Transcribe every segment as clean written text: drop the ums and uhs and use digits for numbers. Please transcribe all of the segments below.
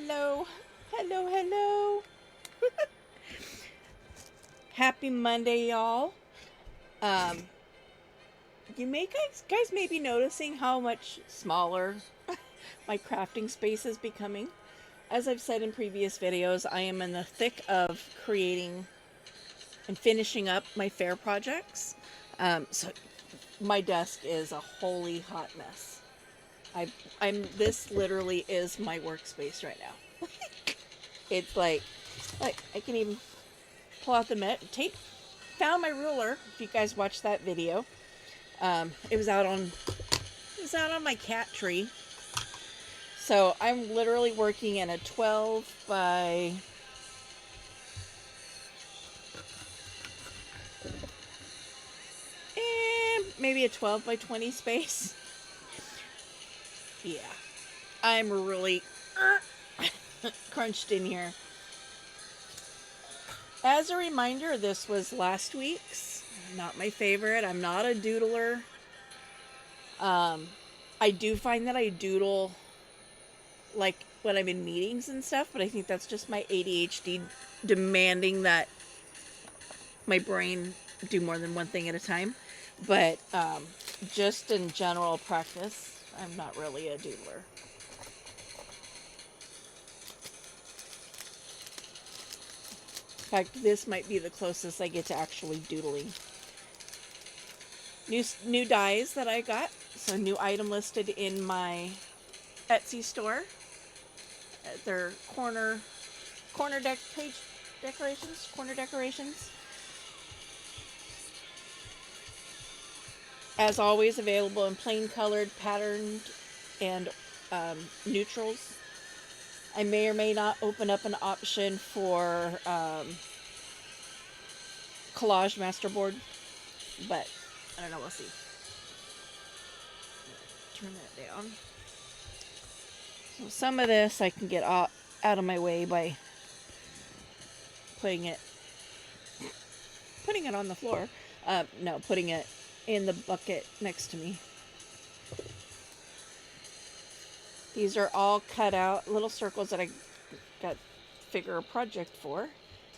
Hello. Hello, hello. Happy Monday, y'all. Um, you guys may be noticing how much smaller my crafting space is becoming. As I've said in previous videos, I am in the thick of creating and finishing up my fair projects. So my desk is a holy hot mess. I, I'm. This literally is my workspace right now. It's like I can even pull out the tape. Found my ruler. If you guys watched that video, it was out on my cat tree. So I'm literally working in a 12 by maybe a 12 by 20 space. Yeah, I'm really crunched in here. As a reminder, this was last week's. Not my favorite. I'm not a doodler. Um, I do find that I doodle like when I'm in meetings and stuff, but I think that's just my ADHD demanding that my brain do more than one thing at a time. But just in general practice, I'm not really a doodler. In fact, this might be the closest I get to actually doodling. New dies that I got. So new item listed in my Etsy store. Their corner deck page decorations, corner decorations. As always, available in plain colored, patterned, and neutrals. I may or may not open up an option for collage masterboard, but I don't know. We'll see. Turn that down. So some of this I can get out of my way by putting it on the floor. No, putting it in the bucket next to me. These are all cut out little circles that I got figure a project for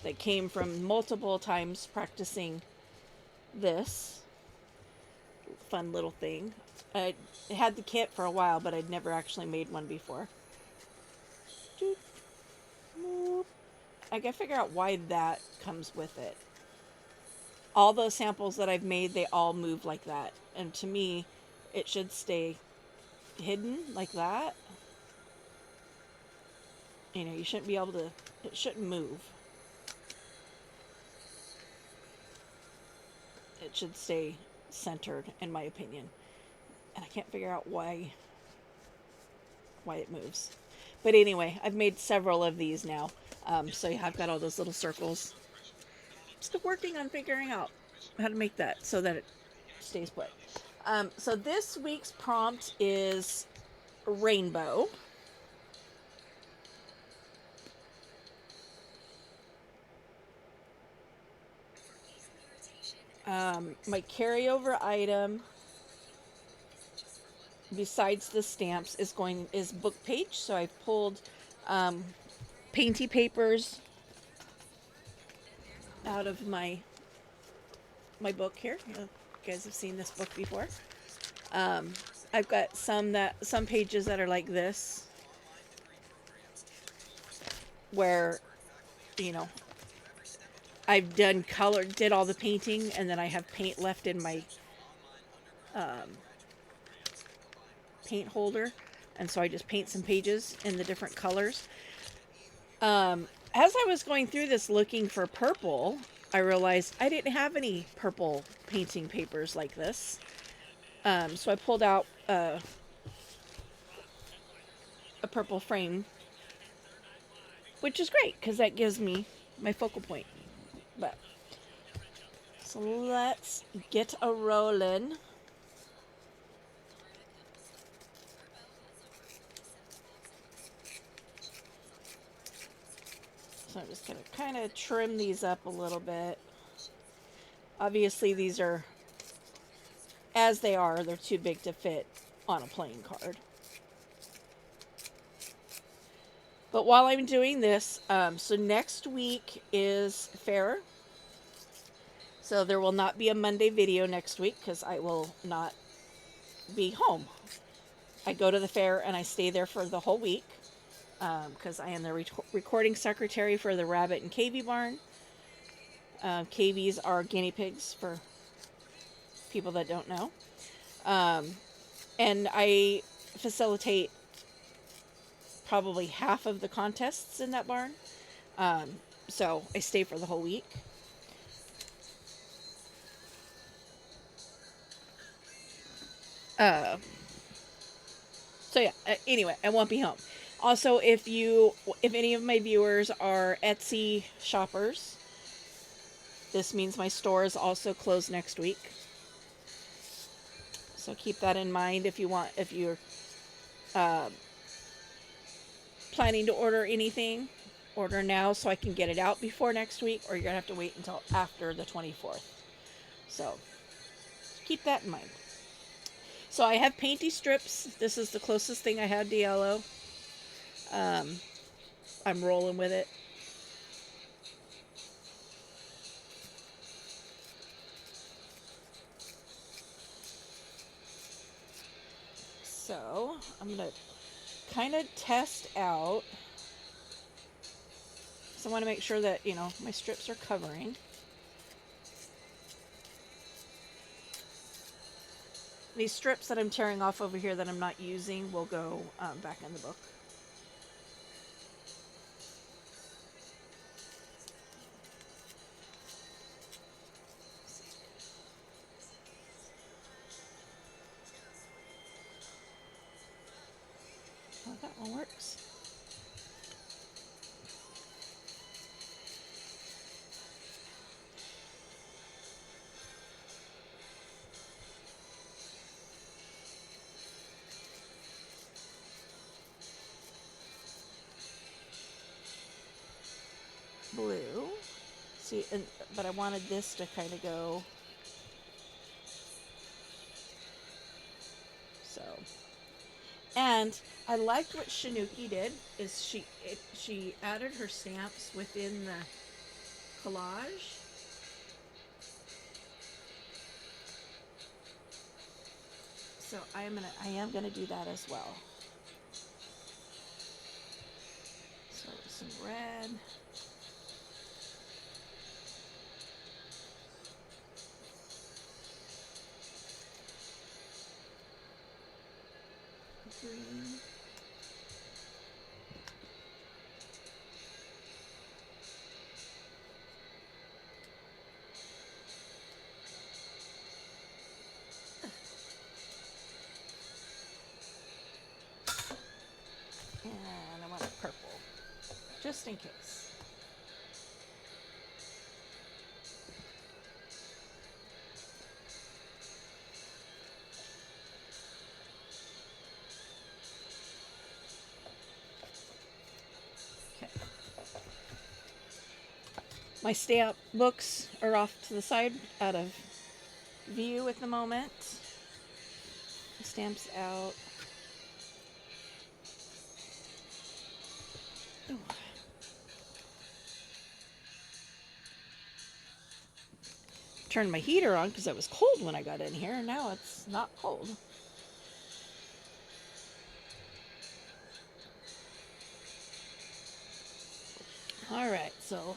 that came from multiple times practicing this fun little thing. I had the kit for a while, but I'd never actually made one before. I gotta figure out why that comes with it. All those samples that I've made, they all move like that. And to me, it should stay hidden like that. You know, you shouldn't be able to, it shouldn't move. It should stay centered, in my opinion. And I can't figure out why it moves. But anyway, I've made several of these now. So yeah, I've got all those little circles. Still working on figuring out how to make that so that it stays put. So this week's prompt is rainbow. My carryover item, besides the stamps, is book page. So I've pulled painty papers out of my book here. You guys have seen this book before. I've got some pages that are like this, where, you know, I've did all the painting, and then I have paint left in my paint holder, and so I just paint some pages in the different colors. As I was going through this looking for purple, I realized I didn't have any purple painting papers like this. So I pulled out a purple frame, which is great because that gives me my focal point. But so let's get a rolling. So I'm just going to kind of trim these up a little bit. Obviously, these are, as they are, they're too big to fit on a playing card. But while I'm doing this, so next week is fair. So there will not be a Monday video next week because I will not be home. I go to the fair and I stay there for the whole week because I am the recording secretary for the Rabbit and KV Barn. KVs are guinea pigs for people that don't know. And I facilitate probably half of the contests in that barn. So I stay for the whole week. So yeah, anyway, I won't be home. Also, if any of my viewers are Etsy shoppers, this means my store is also closed next week. So keep that in mind if you're planning to order anything. Order now so I can get it out before next week, or you're gonna have to wait until after the 24th. So keep that in mind. So I have painty strips. This is the closest thing I had to yellow. I'm rolling with it. So I'm gonna kind of test out. So I want to make sure that, my strips are covering. These strips that I'm tearing off over here that I'm not using will go back in the book. Oh, that one works. Blue. See, but I wanted this to kind of go. So, and I liked what Shinuki did. Is she added her stamps within the collage. So I am gonna do that as well. So some red. Green. And I want a purple, just in case. Okay. My stamp books are off to the side, out of view at the moment. Stamps out. Ooh. Turned my heater on because it was cold when I got in here, and now it's not cold. Alright, so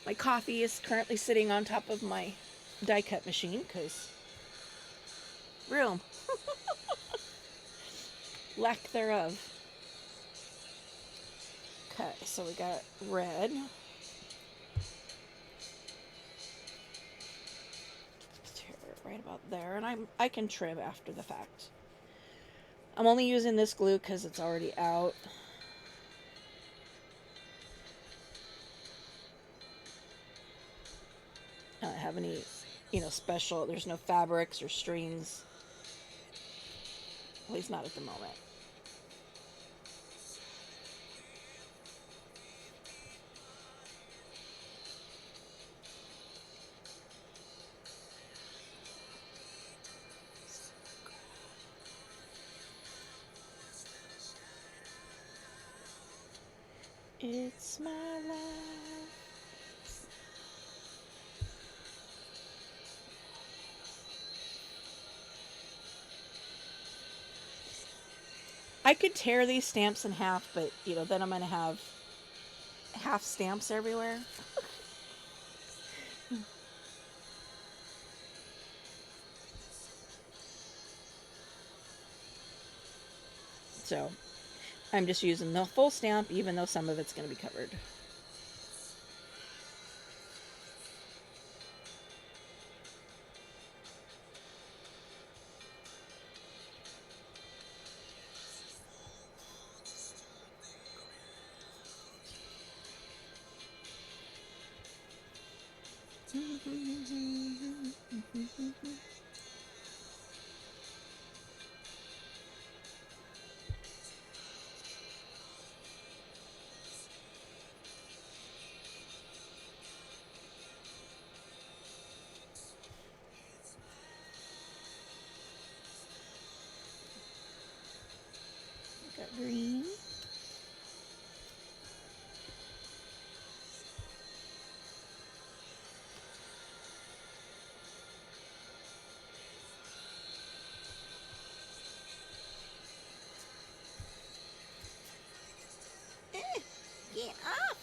my coffee is currently sitting on top of my die cut machine because room. Lack thereof. Okay, so we got red. Tear it right about there, and I can trim after the fact. I'm only using this glue because it's already out. I don't have any, special, there's no fabrics or strings. At least not at the moment. It's my life. I could tear these stamps in half, but you know, then I'm gonna have half stamps everywhere. So I'm just using the full stamp, even though some of it's gonna be covered. Got green. Get off!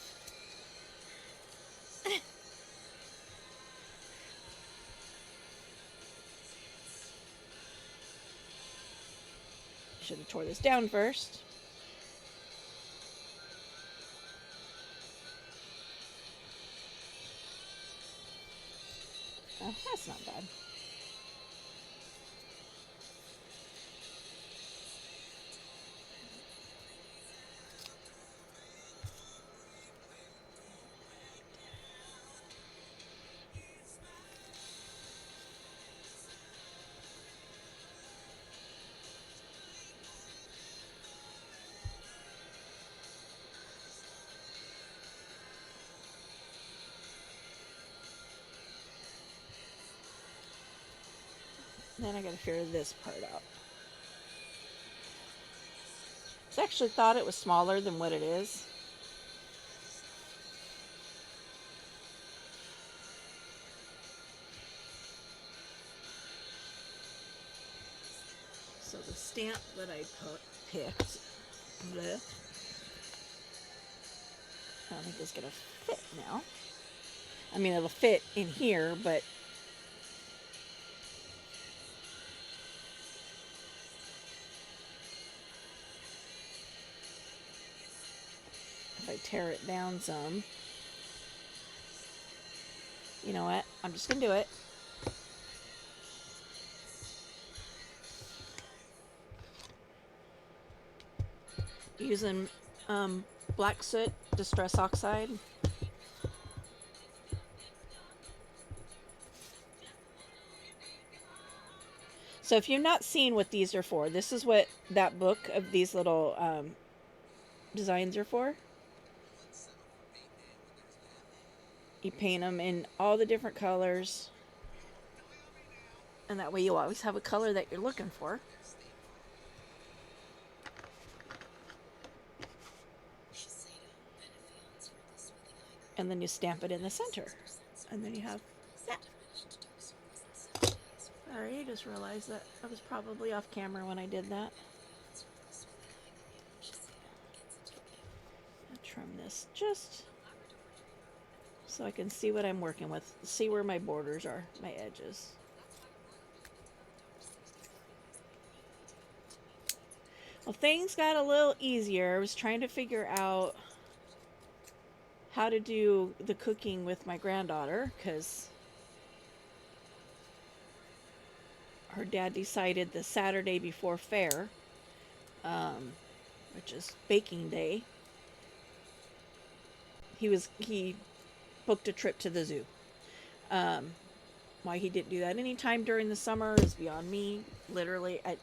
Should have tore this down first. Oh, that's not bad. Then I gotta figure this part out. I actually thought it was smaller than what it is. So the stamp that I picked, bleh, I don't think it's gonna fit now. I mean, it'll fit in here, but if I tear it down some, you know what? I'm just gonna do it. Using black soot distress oxide. So if you've not seen what these are for, this is what that book of these little designs are for. You paint them in all the different colors, and that way you always have a color that you're looking for. And then you stamp it in the center, and then you have that. Sorry, I just realized that I was probably off camera when I did that. I'll trim this just so I can see what I'm working with, see where my borders are, my edges. Well, things got a little easier. I was trying to figure out how to do the cooking with my granddaughter because her dad decided the Saturday before fair, which is baking day, he booked a trip to the zoo. Why he didn't do that anytime during the summer is beyond me. Literally, I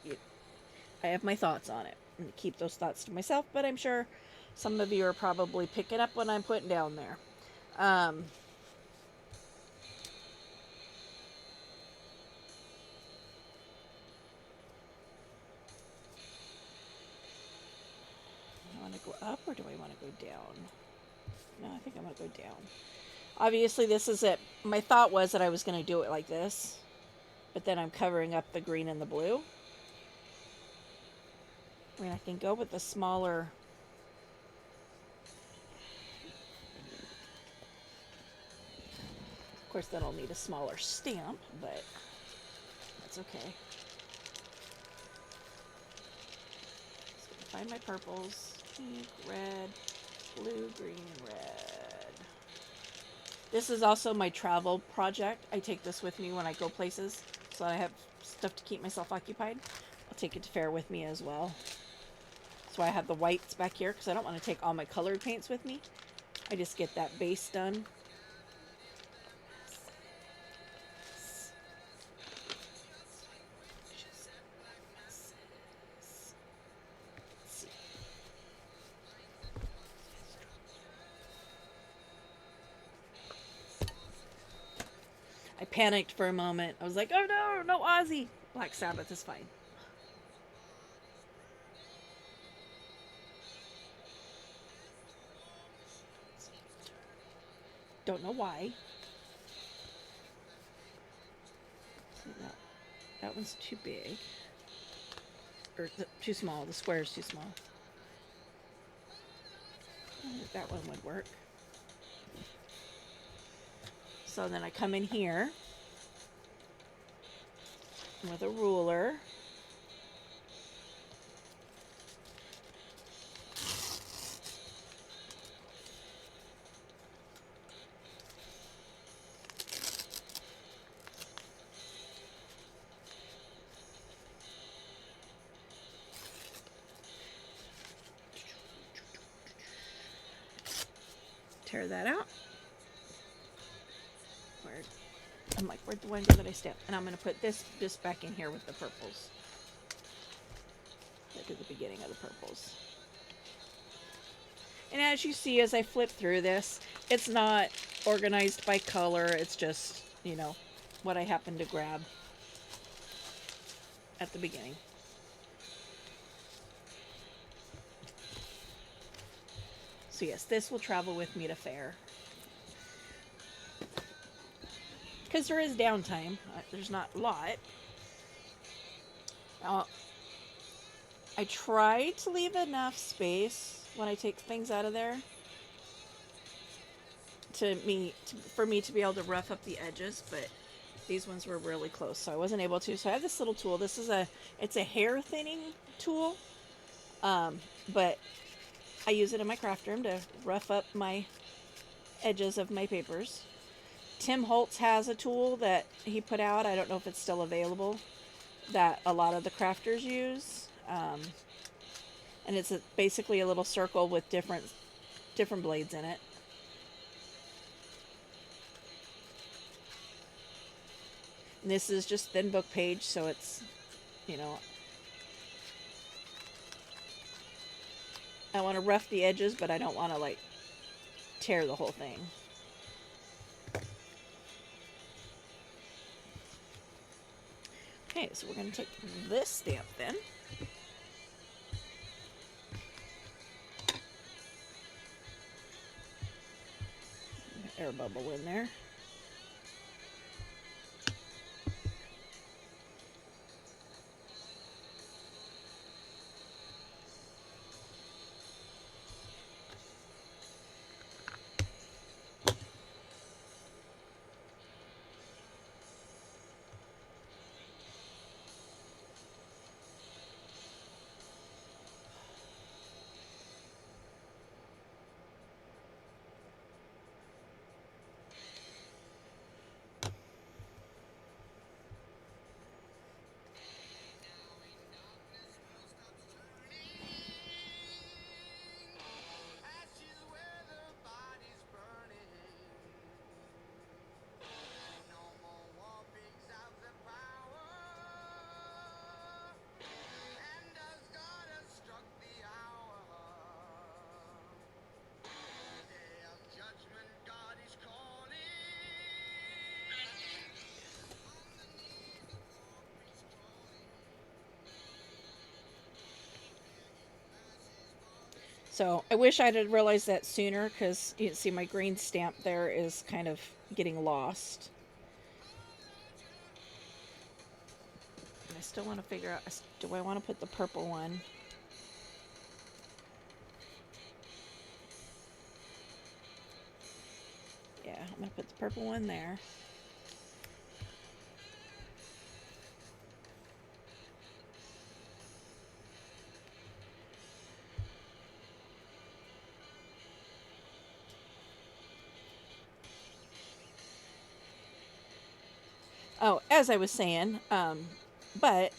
have my thoughts on it. And keep those thoughts to myself, but I'm sure some of you are probably picking up what I'm putting down there. I want to go up or do I want to go down? No, I think I'm going to go down. Obviously, this is it. My thought was that I was going to do it like this, but then I'm covering up the green and the blue. I mean, I can go with the smaller. Of course, then I'll need a smaller stamp, but that's okay. Just gonna find my purples. Pink, red, blue, green, red. This is also my travel project. I take this with me when I go places, so I have stuff to keep myself occupied. I'll take it to fair with me as well. That's why I have the whites back here, because I don't want to take all my colored paints with me. I just get that base done. I panicked for a moment. I was like, oh no, no Ozzy. Black Sabbath is fine. Don't know why. That one's too big. Or too small. The square is too small. That one would work. So then I come in here with a ruler. Tear that out. I'm like, where'd the one go that I stamped? And I'm going to put this just back in here with the purples. At the beginning of the purples. And as you see, as I flip through this, it's not organized by color. It's just, you know, what I happen to grab at the beginning. So yes, this will travel with me to fair. Because there is downtime. There's not a lot. I try to leave enough space when I take things out of there for me to be able to rough up the edges, but these ones were really close, so I wasn't able to. So I have this little tool. This is it's a hair thinning tool, but I use it in my craft room to rough up my edges of my papers. Tim Holtz has a tool that he put out. I don't know if it's still available, that a lot of the crafters use. And it's basically a little circle with different blades in it. And this is just thin book page, so it's, you know, I want to rough the edges, but I don't want to like tear the whole thing. Okay, so we're going to take this stamp then. Air bubble in there. So I wish I'd have realized that sooner, because you can see my green stamp there is kind of getting lost. And I still want to figure out, do I want to put the purple one? Yeah, I'm going to put the purple one there. Oh, as I was saying, but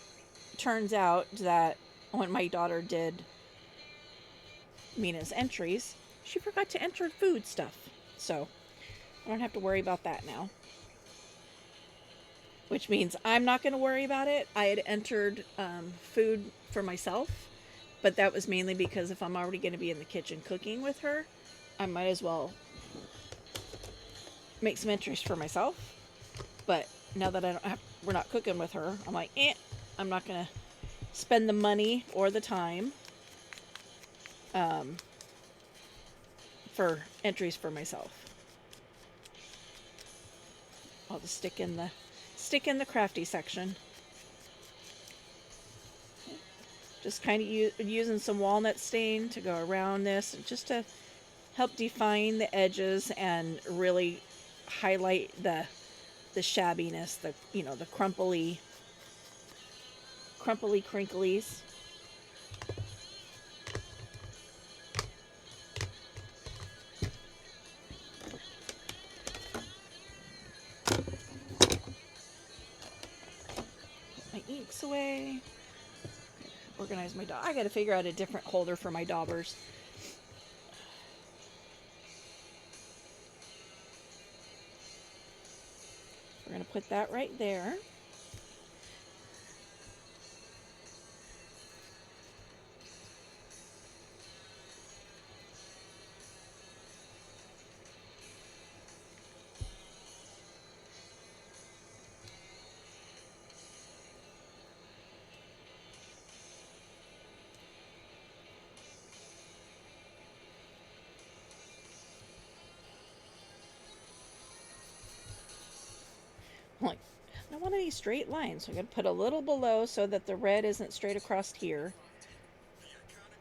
turns out that when my daughter did Mina's entries, she forgot to enter food stuff. So I don't have to worry about that now. Which means I'm not going to worry about it. I had entered food for myself, but that was mainly because if I'm already going to be in the kitchen cooking with her, I might as well make some entries for myself. But now that we're not cooking with her, I'm like, I'm not going to spend the money or the time for entries for myself. I'll just stick in the crafty section. Just kind of using some walnut stain to go around this, just to help define the edges and really highlight the shabbiness, the crumply crinklies. My inks away. Organize my I got to figure out a different holder for my daubers. We're going to put that right there. Like, I don't want any straight lines, so I'm going to put a little below so that the red isn't straight across here.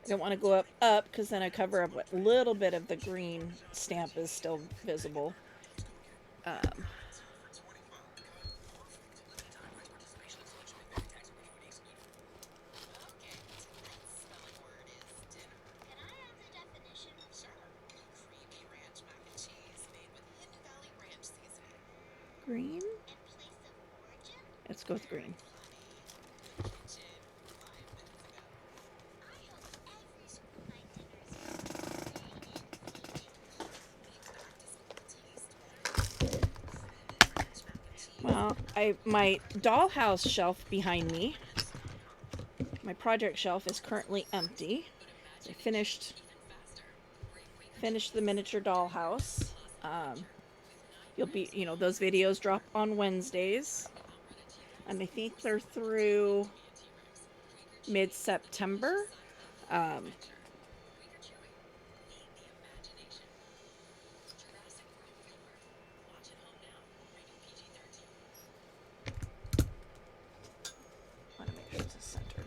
I don't want to go up because then I cover up what little bit of the green stamp is still visible. Green? Let's go with green. Well, my dollhouse shelf behind me, my project shelf, is currently empty. So I finished the miniature dollhouse. You'll be, those videos drop on Wednesdays, and I think they're through mid-September. Want to make sure it's centered.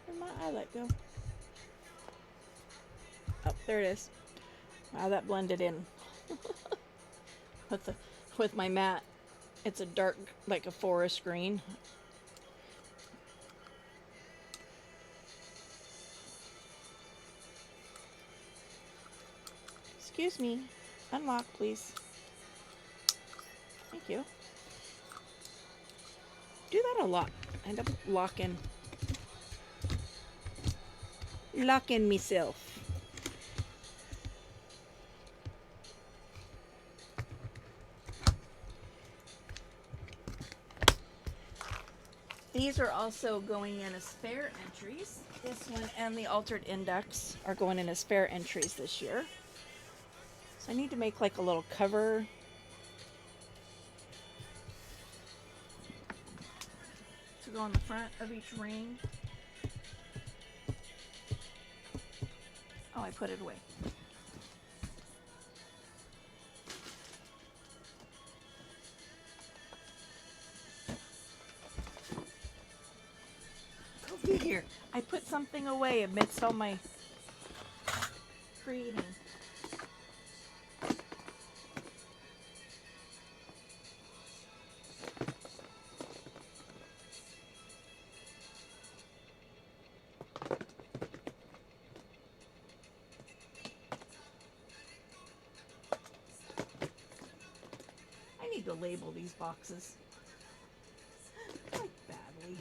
Where'd my eyelet go? Oh, there it is. Wow, that blended in with my matte. It's a dark, like a forest green. Excuse me. Unlock, please. Thank you. Do that a lot. I end up locking myself. These are also going in as spare entries. This one and the altered index are going in as spare entries this year. So I need to make like a little cover to go on the front of each ring. Oh, I put it away. Go figure. I put something away amidst all my creating. I need to label these boxes. Like badly.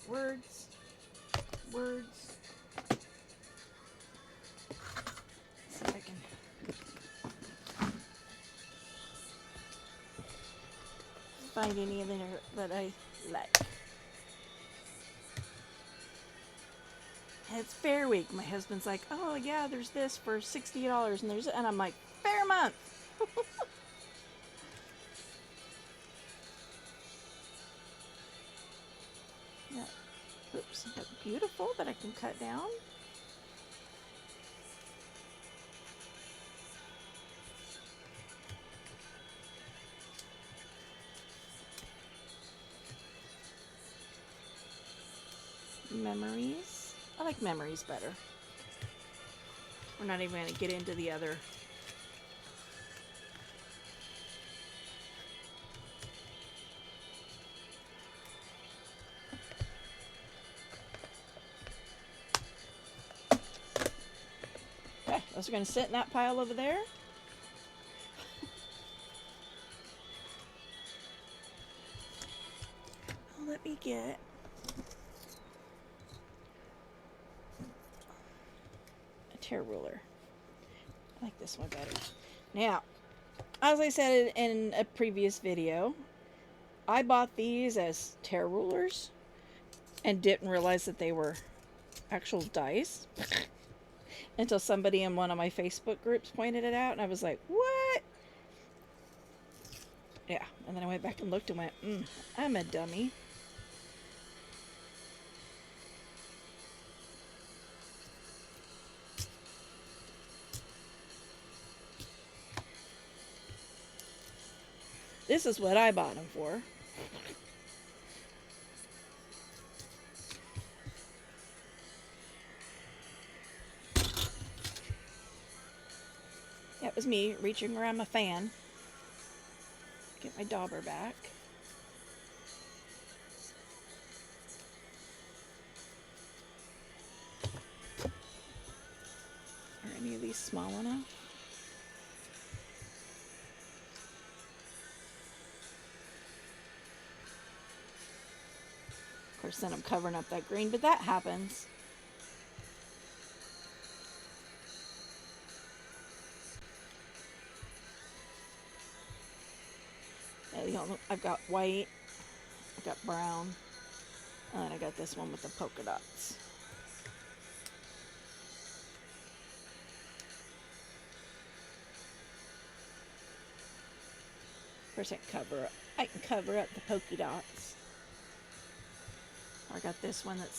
Words. Words. Let's see if I can find any of them that I like. And it's Fair Week. My husband's like, oh yeah, there's this for $60 and I'm like, fair month. Yeah. Oops, that's beautiful that I can cut down. Memories. I like memories better. We're not even going to get into the other. Okay, those are going to sit in that pile over there. Let me get a tear ruler. I like this one better. Now, as I said in a previous video, I bought these as tear rulers and didn't realize that they were actual dice until somebody in one of my Facebook groups pointed it out, and I was like, what? Yeah, and then I went back and looked and went, I'm a dummy. This is what I bought them for. Yeah, it was me reaching around my fan. Get my dauber back. Are any of these small enough? Of course, then I'm covering up that green, but that happens. I've got white, I've got brown, and then I got this one with the polka dots. Of course, I can cover up the polka dots. I got this one that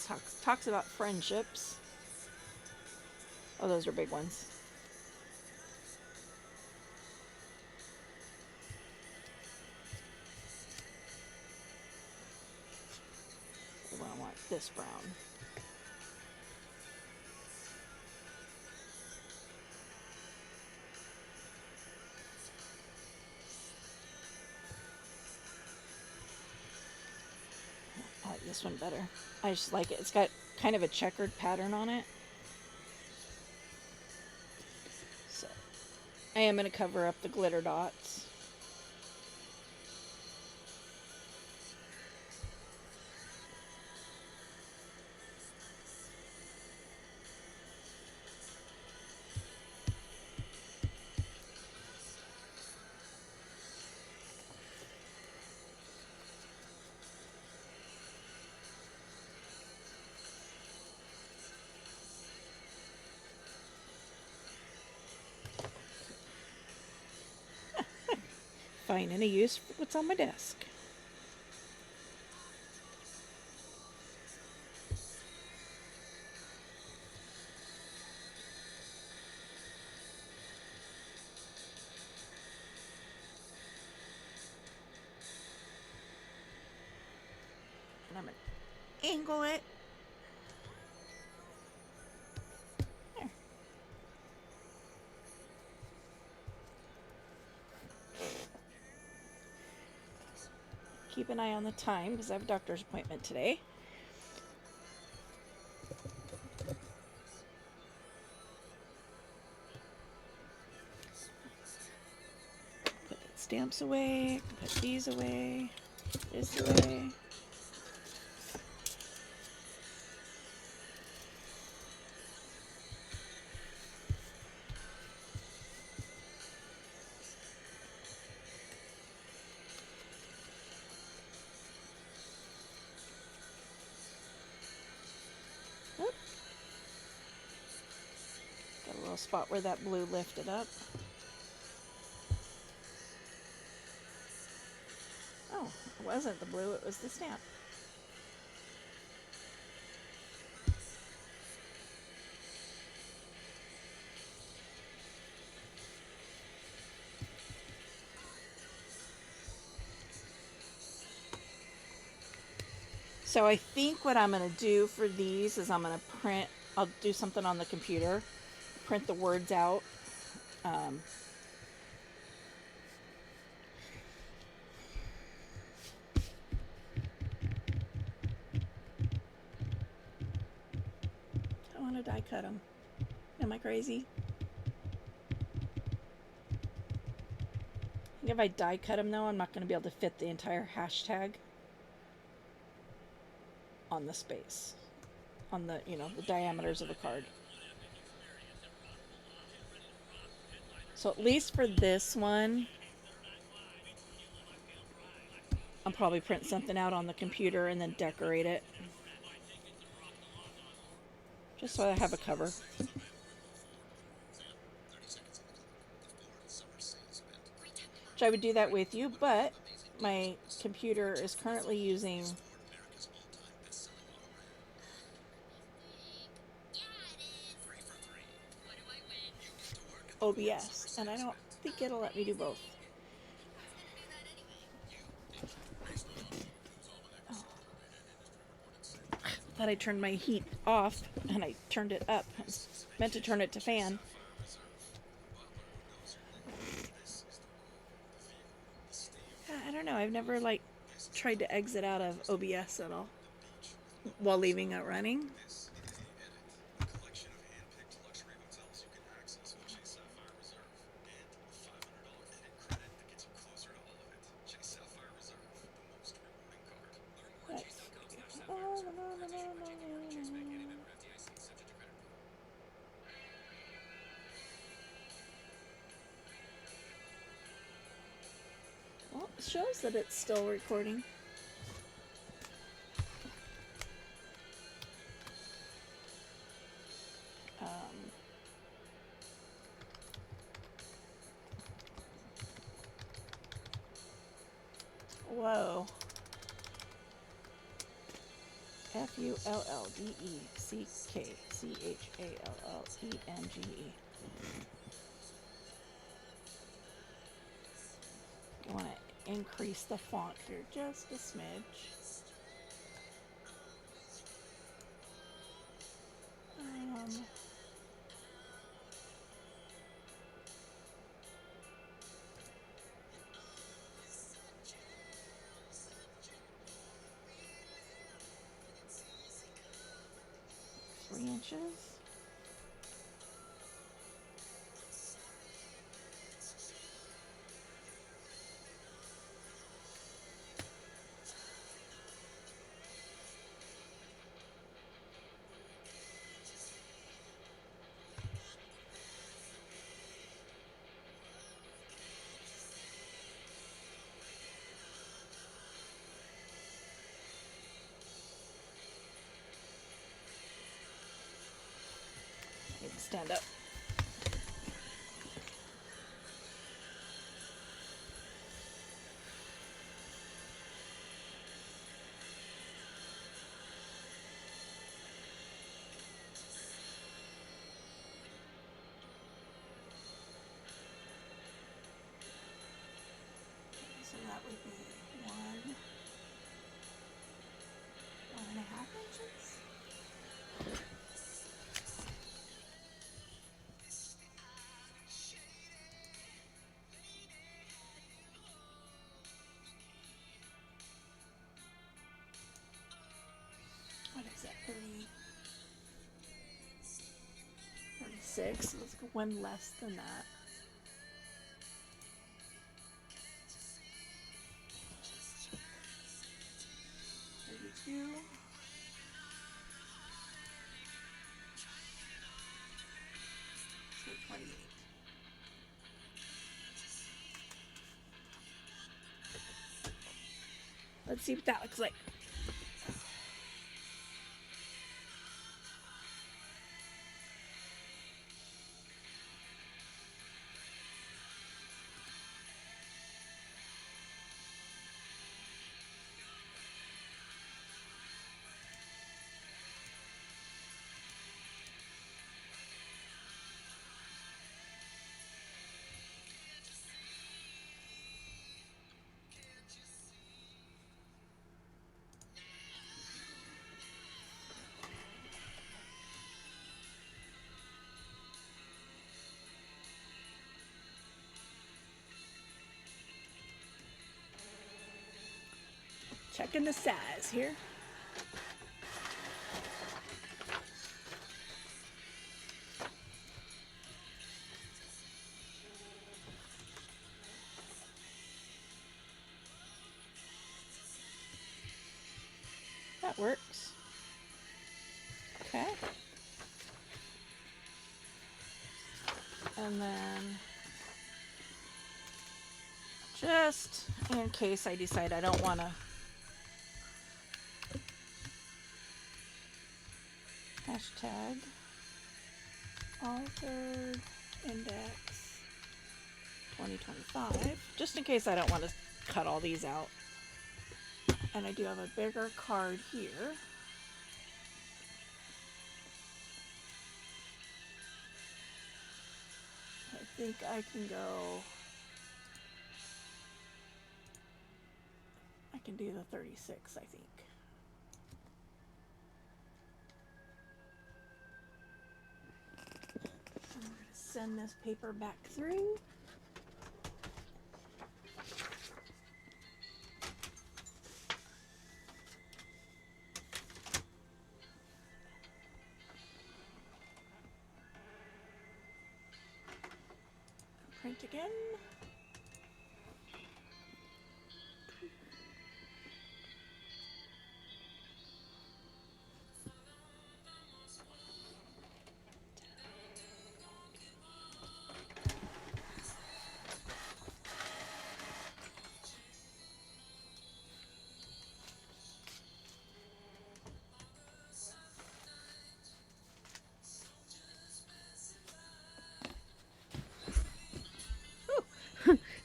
talks about friendships. Oh, those are big ones. I want this brown. I like this one better. I just like it. It's got kind of a checkered pattern on it. I am going to cover up the glitter dots. Finding a use for what's on my desk. And I'm going to angle it. There. Keep an eye on the time because I have a doctor's appointment today. Put the stamps away, put these away, this away. Oop. Got a little spot where that blue lifted up. Oh, it wasn't the blue, it was the stamp. So I think what I'm going to do for these is I'm going to print, I'll do something on the computer, print the words out. I want to die cut them. Am I crazy? I think if I die cut them though, I'm not going to be able to fit the entire hashtag on the space, on the, you know, the diameters of the card. So at least for this one, I'll probably print something out on the computer and then decorate it. Just so I have a cover. Which I would do that with you, but my computer is currently using OBS, and I don't think it'll let me do both. Oh. Thought I turned my heat off, and I turned it up. I meant to turn it to fan. I don't know. I've never tried to exit out of OBS at all while leaving it running. Well, it shows that it's still recording. Whoa. FULLDECKCHALLENGE. I want to increase the font here just a smidge. 3 inches. Need to stand up. So that would be 1.5 inches. What is that? 36. Let's go one less than that. 32. So 28. Let's see what that looks like. Checking the size here. That works. Okay. And then, just in case I decide I don't want to hashtag authored index 2025, just in case I don't want to cut all these out. And I do have a bigger card here. I think I can go, I can do the 36, I think. So I'm going to send this paper back through. Print again.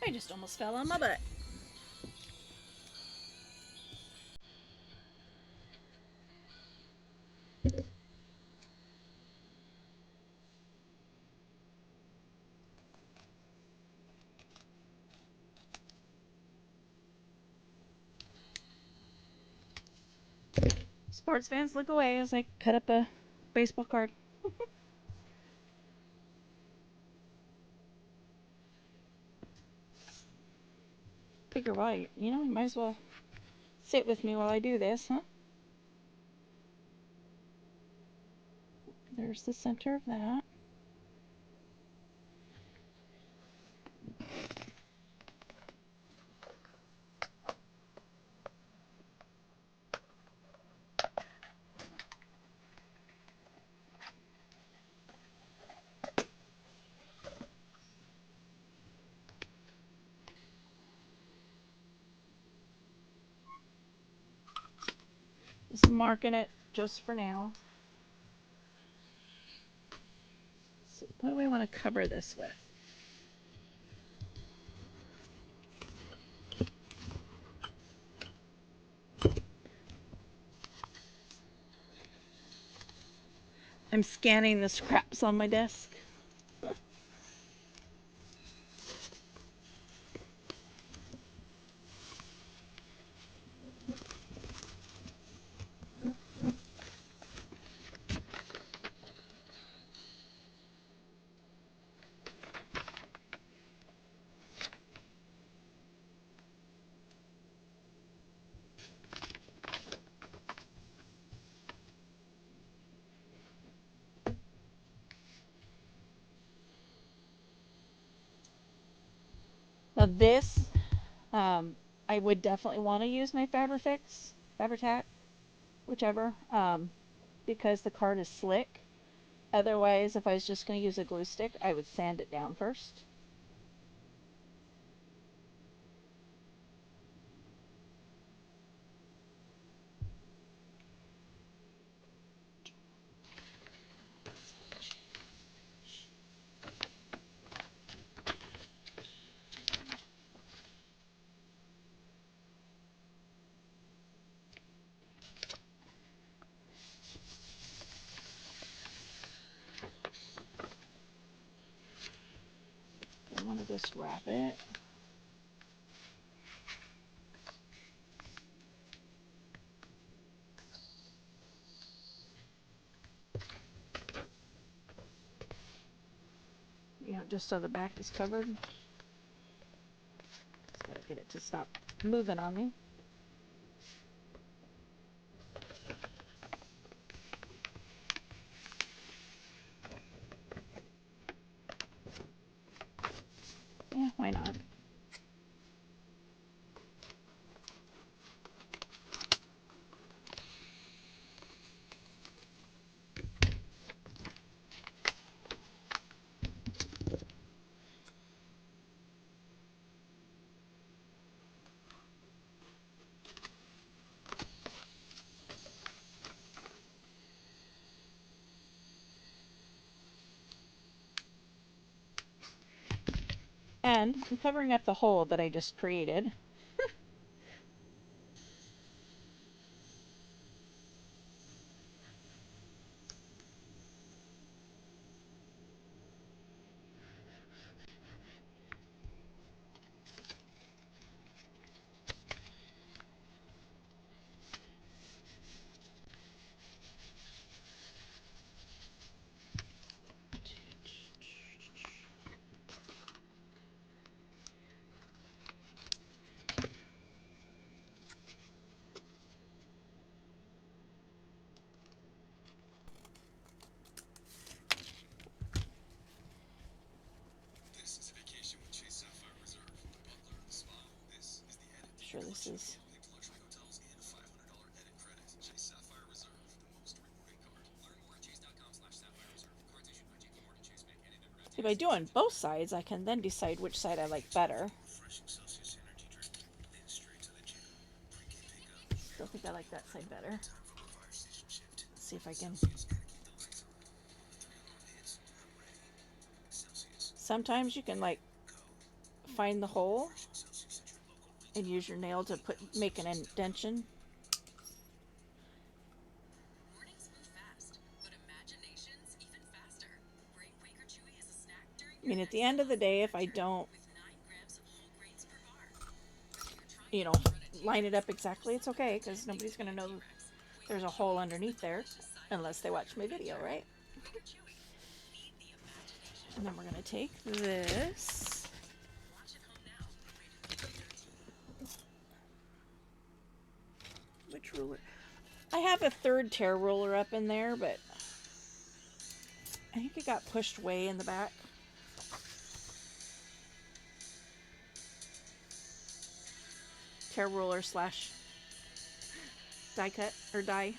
I just almost fell on my butt. Sports fans, look away as I cut up a baseball card. Figure why, you might as well sit with me while I do this, huh? There's the center of that. Just marking it just for now. So what do I want to cover this with? I'm scanning the scraps on my desk. Now this, I would definitely want to use my Fabri-Tac, whichever, because the card is slick. Otherwise, if I was just going to use a glue stick, I would sand it down first. I want to just wrap it. You know, just so the back is covered. Just gotta get it to stop moving on me. Yeah, why not? And I'm covering up the hole that I just created. Sure, this is. See, by doing both sides, I can then decide which side I like better. Still think I like that side better. Let's see if I can. Sometimes you can like find the hole and use your nail to make an indentation. I mean, at the end of the day, if I don't, you know, line it up exactly, it's okay, because nobody's going to know there's a hole underneath there unless they watch my video, right? And then we're going to take this. Which ruler? I have a third tear ruler up in there, but I think it got pushed way in the back. Tear ruler slash die cut or die.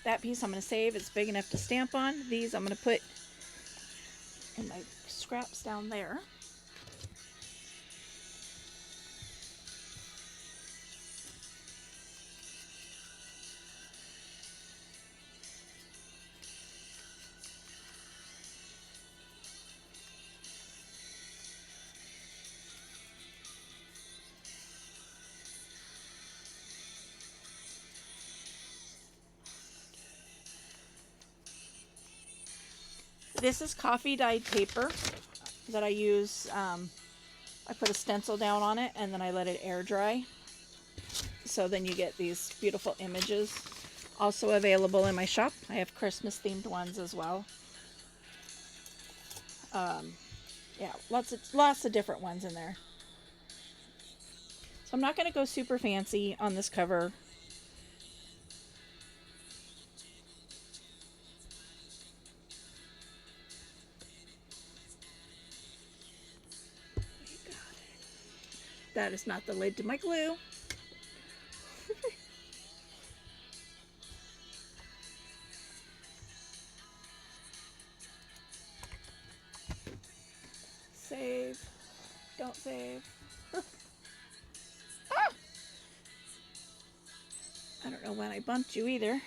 That piece I'm going to save. It's big enough to stamp on. These I'm going to put in my scraps down there. This is coffee dyed paper that I use. I put a stencil down on it and then I let it air dry. So then you get these beautiful images. Also available in my shop. I have Christmas themed ones as well. Yeah, lots of different ones in there. So I'm not going to go super fancy on this cover. That is not the lid to my glue. Save. Don't save. Ah! I don't know when I bumped you either.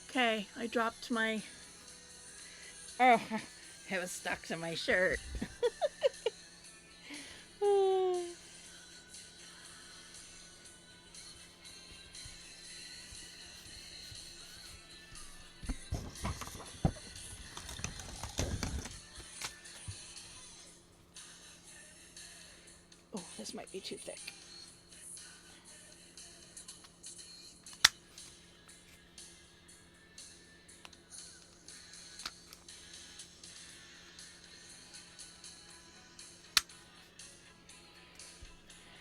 Okay, I dropped my... Oh, it was stuck to my shirt. Oh, this might be too thick.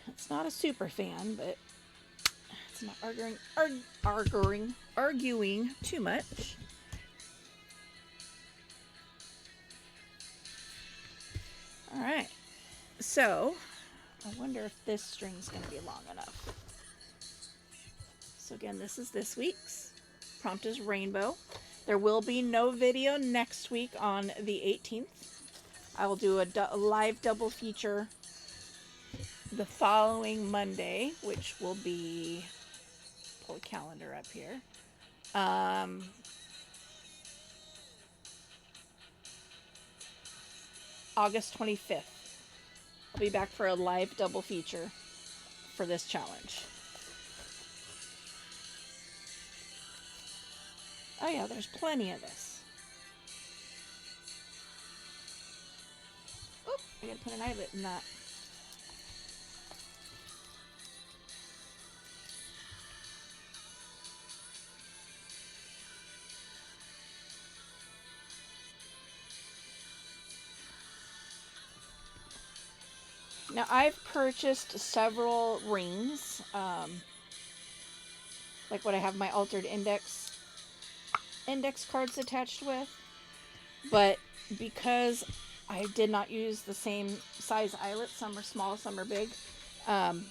It's not a super fan, but it's not arguing too much. All right, so I wonder if this string's going to be long enough. So again, this is this week's. Prompt is rainbow. There will be no video next week on the 18th. I will do a live double feature the following Monday, which will be, pull a calendar up here. August 25th. I'll be back for a live double feature for this challenge. Oh yeah, there's plenty of this. Oh, I gotta put an eyelet in that. Now I've purchased several rings, like what I have my altered index cards attached with, but because I did not use the same size eyelets, some are small, some are big, the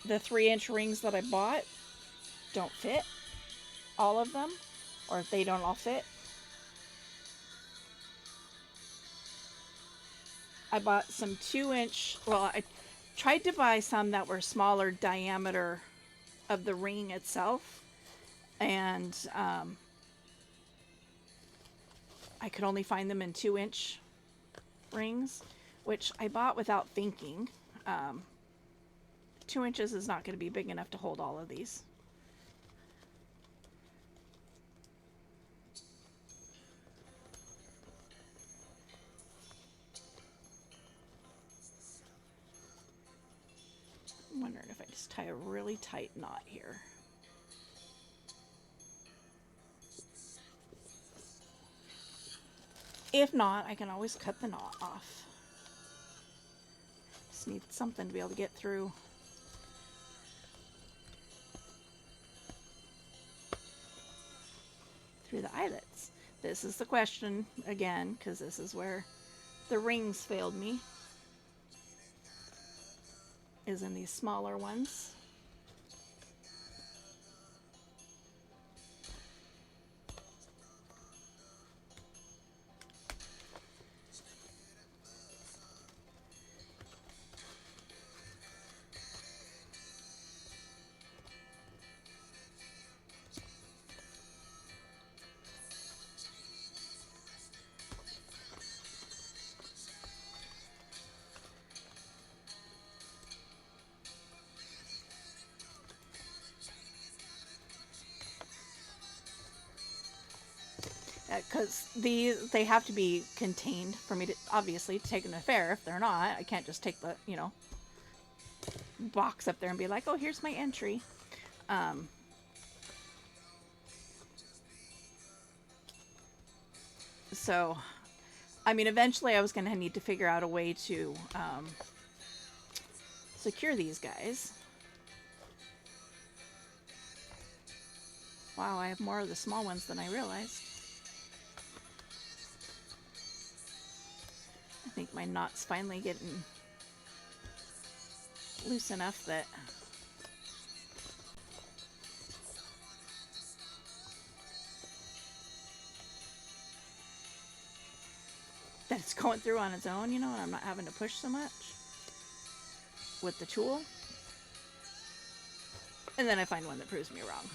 3-inch rings that I bought don't fit, all of them, or if they don't all fit. I bought some 2-inch, well, I tried to buy some that were smaller diameter of the ring itself, and I could only find them in 2-inch rings, which I bought without thinking. 2 inches is not going to be big enough to hold all of these. I'm wondering if I just tie a really tight knot here. If not, I can always cut the knot off. Just need something to be able to get through. Through the eyelets. This is the question again, because this is where the rings failed me. is in these smaller ones. Because they have to be contained for me to, obviously, to take them to fair. If they're not, I can't just take the, you know, box up there and be like, oh, here's my entry. So, I mean, eventually I was going to need to figure out a way to secure these guys. Wow, I have more of the small ones than I realized. I think my knot's finally getting loose enough that it's going through on its own, you know, and I'm not having to push so much with the tool. And then I find one that proves me wrong.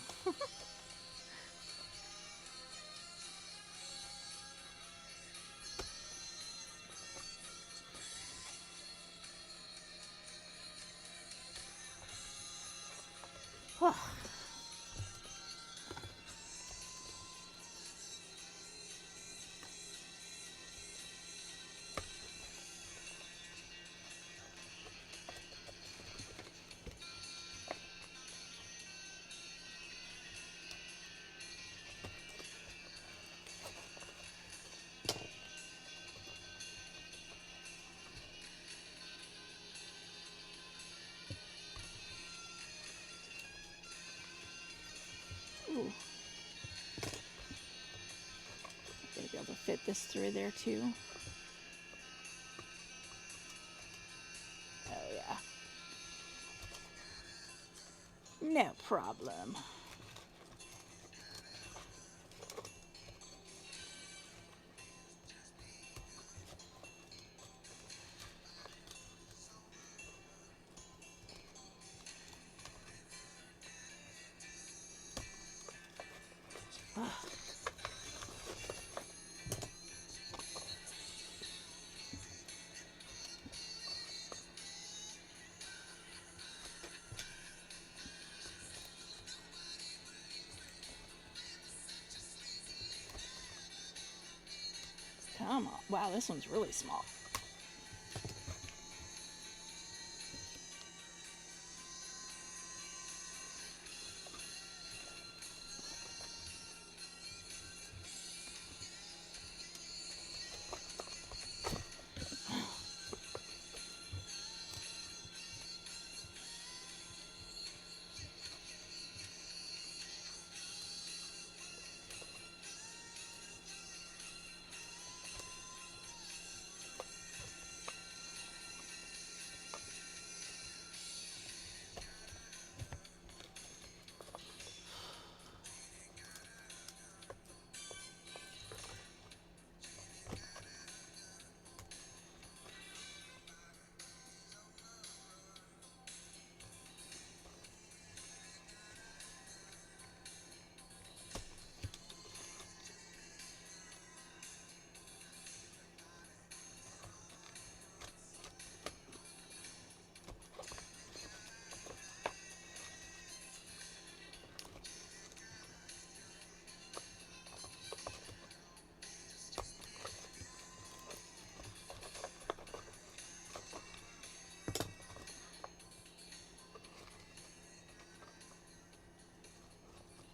Ooh. Gotta be able to fit this through there too. Oh yeah. No problem. Come on. Wow, this one's really small.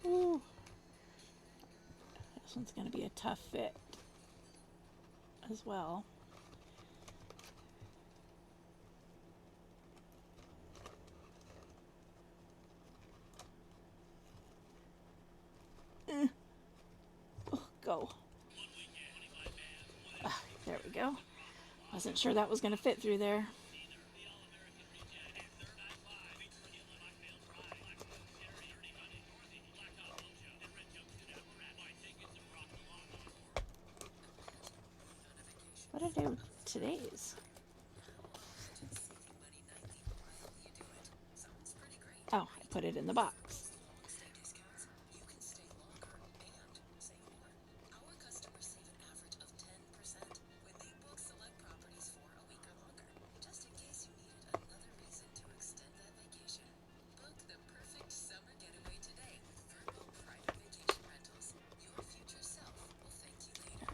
Ooh. This one's going to be a tough fit as well. Oh, go. There we go. Wasn't sure that was going to fit through there. What did I do with today's? Oh, I put it in the box.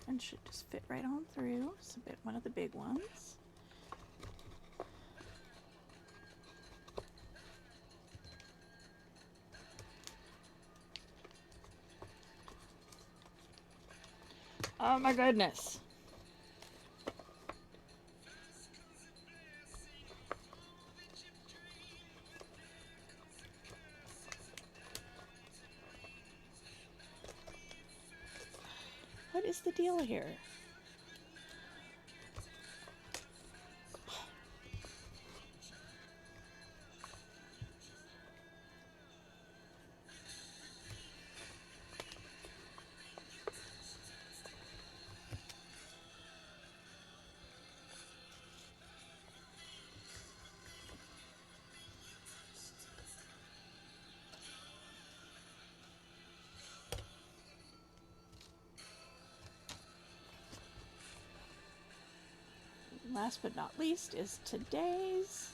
And should just fit right on through. It's a bit one of the big ones. Oh my goodness. What is the deal here? Last but not least is today's.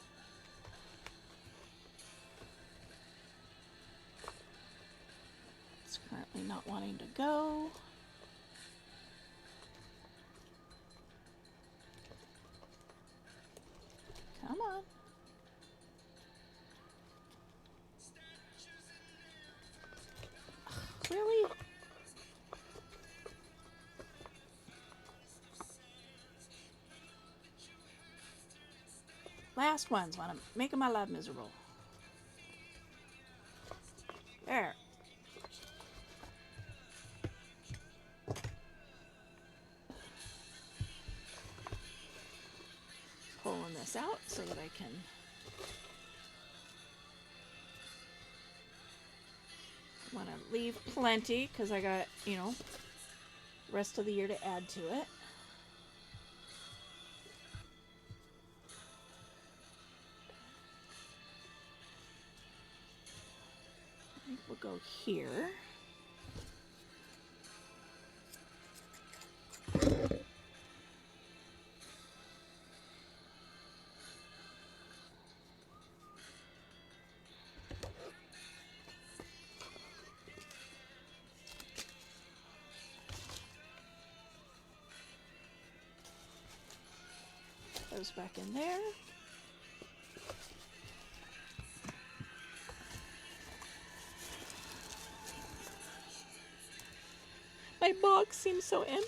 It's currently not wanting to go. Come on. Ugh, really? Last ones want to make my life miserable. There. Pulling this out so that I can want to leave plenty because I got, you know, rest of the year to add to it. I think we'll go here. Those back in there. My box seems so empty.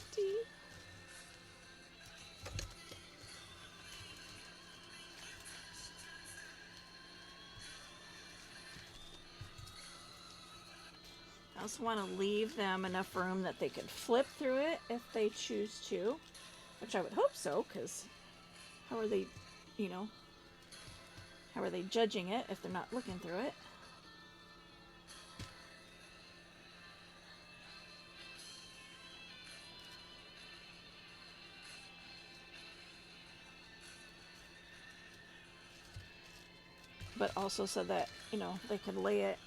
I also want to leave them enough room that they could flip through it if they choose to, which I would hope so, because how are they, you know, how are they judging it if they're not looking through it? But also so that, you know, they could lay it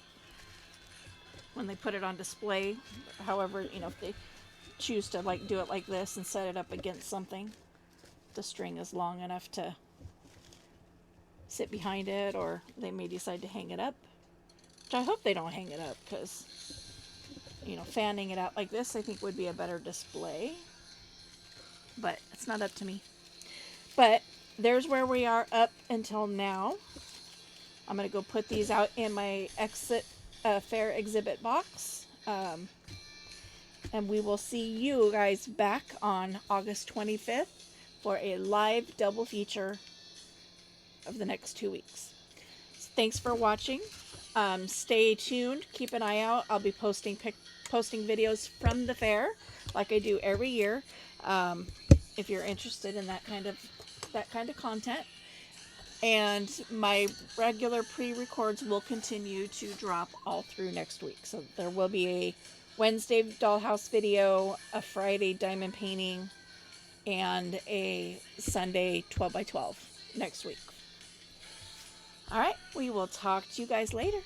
when they put it on display, however, you know, if they choose to like do it like this and set it up against something, the string is long enough to sit behind it, or they may decide to hang it up, which I hope they don't hang it up, because, you know, fanning it out like this I think would be a better display, but it's not up to me. But there's where we are up until now. I'm going to go put these out in my exit fair exhibit box. And we will see you guys back on August 25th for a live double feature of the next 2 weeks. So thanks for watching. Stay tuned. Keep an eye out. I'll be posting videos from the fair like I do every year. If you're interested in that kind of content. And my regular pre-records will continue to drop all through next week. So there will be a Wednesday dollhouse video, a Friday diamond painting, and a Sunday 12 by 12 next week. All right, we will talk to you guys later.